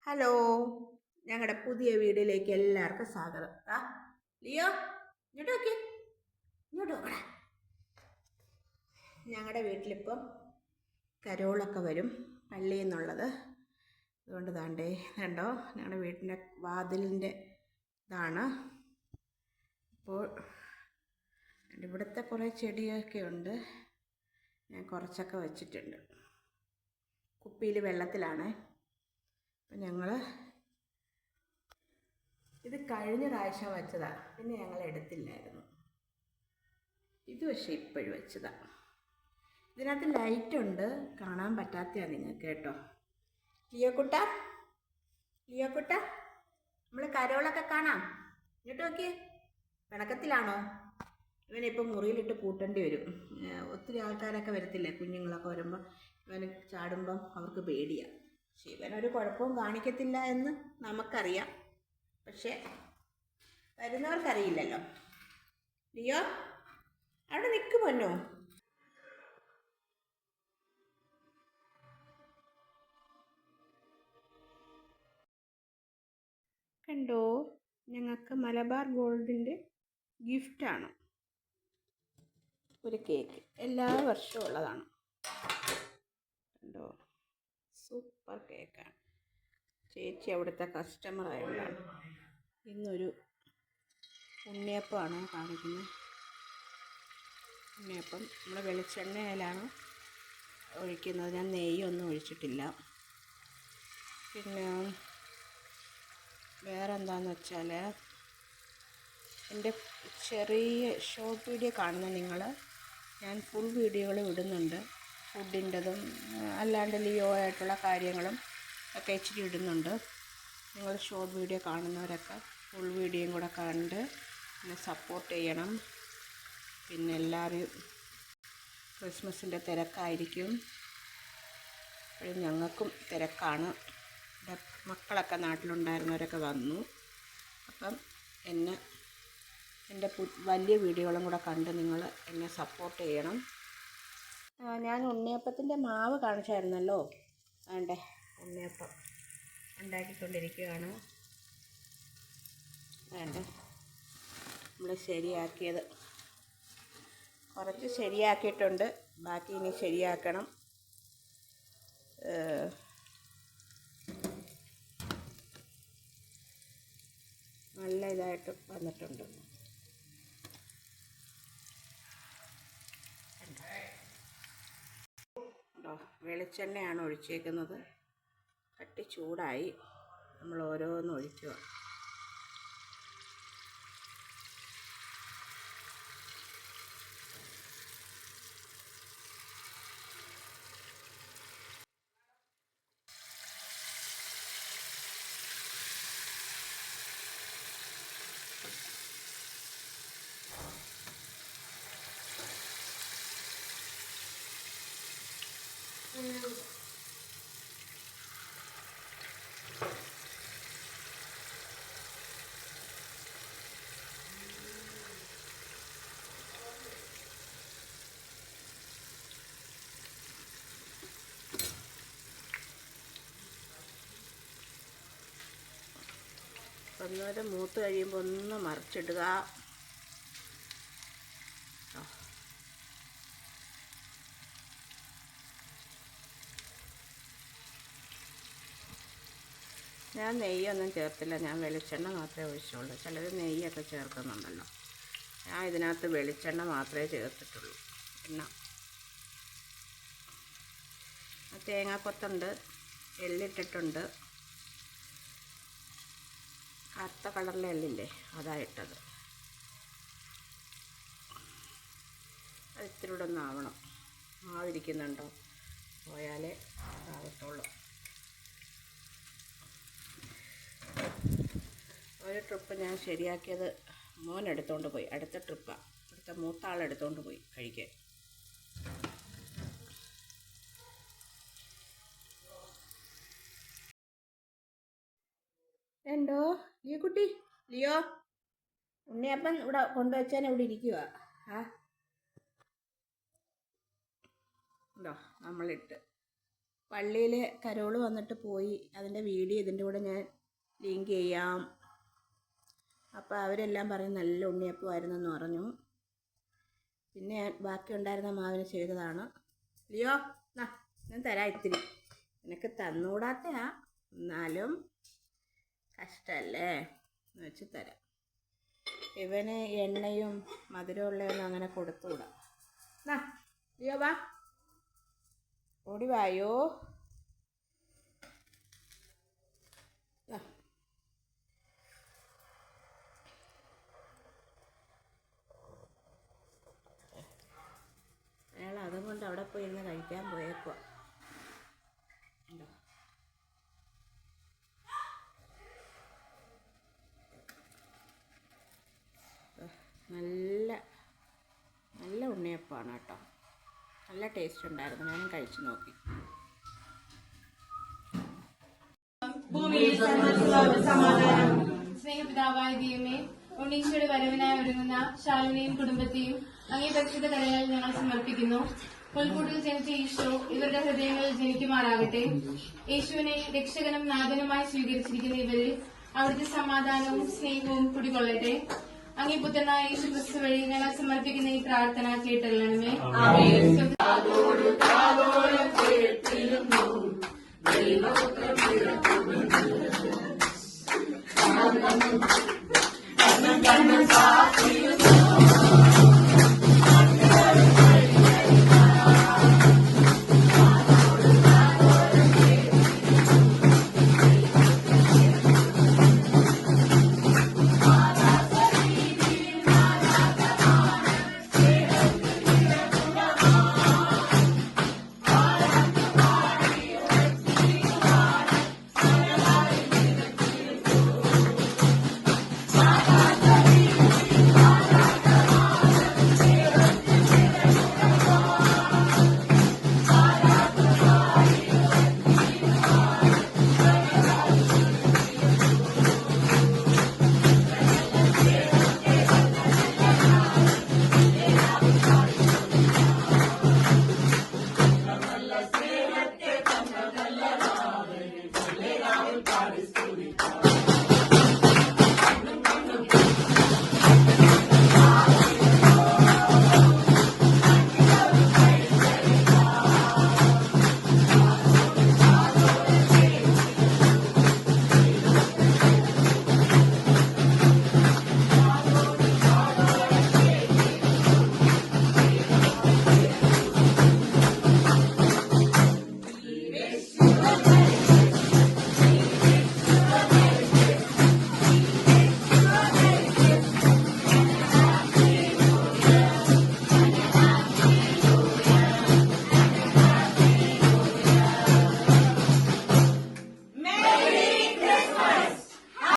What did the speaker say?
Hello, ഞങ്ങളുടെ പുതിയ വീഡിയോയിലേക്ക് എല്ലാവർക്കും സ്വാഗതം. ലിയോ ഇങ്ങോട്ട് നോക്കി, ഇങ്ങോട്ട് നോക്കടാ. ഞങ്ങളുടെ വീട്ടിലിപ്പം കരോളൊക്കെ വരും പള്ളിയിൽ നിന്നുള്ളത്. അതുകൊണ്ട് താണ്ടേ കണ്ടോ, ഞങ്ങളുടെ വീടിൻ്റെ വാതിലിൻ്റെ ഇതാണ്. അപ്പോൾ ഇവിടുത്തെ കുറേ ചെടിയൊക്കെ ഉണ്ട്. ഞാൻ കുറച്ചൊക്കെ വച്ചിട്ടുണ്ട്. കുപ്പിയിൽ വെള്ളത്തിലാണ്. അപ്പം ഞങ്ങൾ ഇത് കഴിഞ്ഞ പ്രാവശ്യം വെച്ചതാണ്, പിന്നെ ഞങ്ങൾ എടുത്തില്ലായിരുന്നു. ഇത് പക്ഷേ ഇപ്പോഴും വെച്ചതാണ്. ഇതിനകത്ത് ലൈറ്റുണ്ട്, കാണാൻ പറ്റാത്തതാണ് നിങ്ങൾക്ക് കേട്ടോ. ലിയോക്കുട്ട, നമ്മൾ കരോളൊക്കെ കാണാം. ഇങ്ങോട്ട് നോക്കിയേ, പിണക്കത്തിലാണോ? ഇവനിപ്പം മുറിയിലിട്ട് പൂട്ടേണ്ടി വരും. ഒത്തിരി ആൾക്കാരൊക്കെ വരത്തില്ലേ, കുഞ്ഞുങ്ങളൊക്കെ വരുമ്പോൾ ഇവന് ചാടുമ്പം അവർക്ക് പേടിയാണ്. പക്ഷേ ഇവനൊരു കുഴപ്പവും കാണിക്കത്തില്ല എന്ന് നമുക്കറിയാം, പക്ഷേ വരുന്നവർക്കറിയില്ലല്ലോ. ലിയോ അവിടെ നിൽക്കുമല്ലോ. കണ്ടോ, ഞങ്ങൾക്ക് മലബാർ ഗോൾഡിൻ്റെ ഗിഫ്റ്റാണ് ഒരു കേക്ക്. എല്ലാ വർഷവും ഉള്ളതാണ്. കണ്ടോ, സൂപ്പർ കേക്കാണ്. ചേച്ചി അവിടുത്തെ കസ്റ്റമർ ആയതുകൊണ്ടാണ്. ഇന്നൊരു ഉണ്ണിയപ്പമാണ് കാണിക്കുന്നത്. ഉണ്ണിയപ്പം നമ്മൾ വെളിച്ചെണ്ണയിലാണ് ഒഴിക്കുന്നത്. ഞാൻ നെയ്യൊന്നും ഒഴിച്ചിട്ടില്ല. പിന്നെ വേറെ എന്താണെന്ന് വെച്ചാൽ, എൻ്റെ ചെറിയ ഷോർട്ട് വീഡിയോ കാണുന്ന നിങ്ങൾ, ഞാൻ ഫുൾ വീഡിയോകൾ ഇടുന്നുണ്ട്. ഫുഡിൻ്റെതും അല്ലാണ്ട് ലിയോ ആയിട്ടുള്ള കാര്യങ്ങളും ഒക്കെ ഇച്ചിരി ഇടുന്നുണ്ട്. നിങ്ങൾ ഷോർട്ട് വീഡിയോ കാണുന്നവരൊക്കെ ഫുൾ വീഡിയോയും കൂടെ കണ്ട് എന്നെ സപ്പോർട്ട് ചെയ്യണം. പിന്നെ എല്ലാവരും ക്രിസ്മസിൻ്റെ തിരക്കായിരിക്കും. അപ്പോഴും ഞങ്ങൾക്കും തിരക്കാണ്. എൻ്റെ മക്കളൊക്കെ നാട്ടിലുണ്ടായിരുന്നവരൊക്കെ വന്നു. അപ്പം എൻ്റെ വലിയ വീഡിയോകളും കൂടെ കണ്ട് നിങ്ങൾ എന്നെ സപ്പോർട്ട് ചെയ്യണം. ഞാൻ ഉണ്ണിയപ്പത്തിൻ്റെ മാവ് കാണിച്ചായിരുന്നല്ലോ. വേണ്ടേ, ഉണ്ണിയപ്പം ഉണ്ടാക്കിക്കൊണ്ടിരിക്കുകയാണ്. വേണ്ടേ, നമ്മൾ ശരിയാക്കിയത് കുറച്ച് ശരിയാക്കിയിട്ടുണ്ട്, ബാക്കി ഇനി ശരിയാക്കണം. നല്ല ഇതായിട്ട് വന്നിട്ടുണ്ട്. വെളിച്ചെണ്ണയാണ് ഒഴിച്ചേക്കുന്നത്. കട്ടി ചൂടായി, നമ്മൾ ഓരോന്ന് ഒഴിക്കുക. ഒന്നേരം മൂത്ത് കഴിയുമ്പോൾ ഒന്ന് മറിച്ചിടുക. ഞാൻ നെയ്യൊന്നും ചേർത്തില്ല, ഞാൻ വെളിച്ചെണ്ണ മാത്രമേ ഒഴിച്ചുള്ളൂ. ചിലർ നെയ്യൊക്കെ ചേർക്കുന്നുണ്ടല്ലോ. ഞാൻ ഇതിനകത്ത് വെളിച്ചെണ്ണ മാത്രമേ ചേർത്തിട്ടുള്ളൂ. എണ്ണ തേങ്ങാക്കൊത്തുണ്ട്, എള്ളിട്ടിട്ടുണ്ട്. കറുത്ത കളറിലെ എള്ളില്ലേ, അതായിട്ടത്. അത് ഇത്തിരി കൂടെ ഒന്ന് ആവണം. ആവിരിക്കുന്നുണ്ടോ, പോയാലേ ആകത്തുള്ളൂ. ഒരു ട്രിപ്പ് ഞാൻ ശരിയാക്കിയത് മോൻ എടുത്തുകൊണ്ട് പോയി. അടുത്ത ട്രിപ്പാണ്, അടുത്ത മൂത്ത ആളെടുത്തുകൊണ്ട് പോയി കഴിക്കാൻ. എന്തോ ലിയോ കുട്ടി, ലിയോ ഉണ്ണിയപ്പൻ ഇവിടെ കൊണ്ടുവച്ചാൽ ഇവിടെ ഇരിക്കുക. ഉണ്ടോ, നമ്മളിട്ട് പള്ളിയിൽ കരോള് വന്നിട്ട് പോയി. അതിൻ്റെ വീഡിയോ ഇതിൻ്റെ കൂടെ ഞാൻ ലിങ്ക് ചെയ്യാം. അപ്പോൾ അവരെല്ലാം പറഞ്ഞ് നല്ല ഉണ്ണിയപ്പമായിരുന്നെന്ന് പറഞ്ഞു. പിന്നെ ഞാൻ ബാക്കി ഉണ്ടായിരുന്ന മാവിന് ചെയ്തതാണ്. ലിയോ എന്നാ ഞാൻ തരാം, ഇത്തിരി നിനക്ക് തന്നുകൂടാത്തയാ, എന്നാലും കഷ്ടമല്ലേ എന്ന് വെച്ച് തരാം. ഇവന് എണ്ണയും മധുരമുള്ളതൊന്നും അങ്ങനെ കൊടുത്തുകൂടാ. എന്നാ ലിയോ വാ, ഓടി വായോ. അയാൾ അതും കൊണ്ട് അവിടെ പോയി ഇരുന്ന് കഴിക്കാൻ പോയേക്കുക. നല്ല നല്ല ഉണ്ണിയപ്പമാണ് കേട്ടോ, നല്ല ടേസ്റ്റ് ഉണ്ടായിരുന്നു. ഞാൻ കഴിച്ചു നോക്കി. സമാധാനം. സ്നേഹപിതാവായ ദൈവമേ, ഉണ്ണീശോയുടെ വരവിനായി ഒരുങ്ങുന്ന ശാലിനെയും കുടുംബത്തെയും അങ്ങേ പരിശുദ്ധ കരങ്ങളിൽ ഞങ്ങൾ സമർപ്പിക്കുന്നു. പുൽക്കൂട്ടിൽ ജനിച്ച ഈശോ ഇവരുടെ ഹൃദയങ്ങളിൽ ജനിക്കുമാറാകട്ടെ. യേശുവിനെ രക്ഷകനും നാഥനുമായി സ്വീകരിച്ചിരിക്കുന്ന ഇവരിൽ അവിടുത്തെ സമാധാനവും സ്നേഹവും കുടികൊള്ളട്ടെ. അങ്ങേ പുത്രനായ യേശു ക്രിസ്തു വഴി ഞങ്ങൾ സമർപ്പിക്കുന്ന ഈ പ്രാർത്ഥന കേട്ടറിയണമേ. ദൈവപുത്രൻ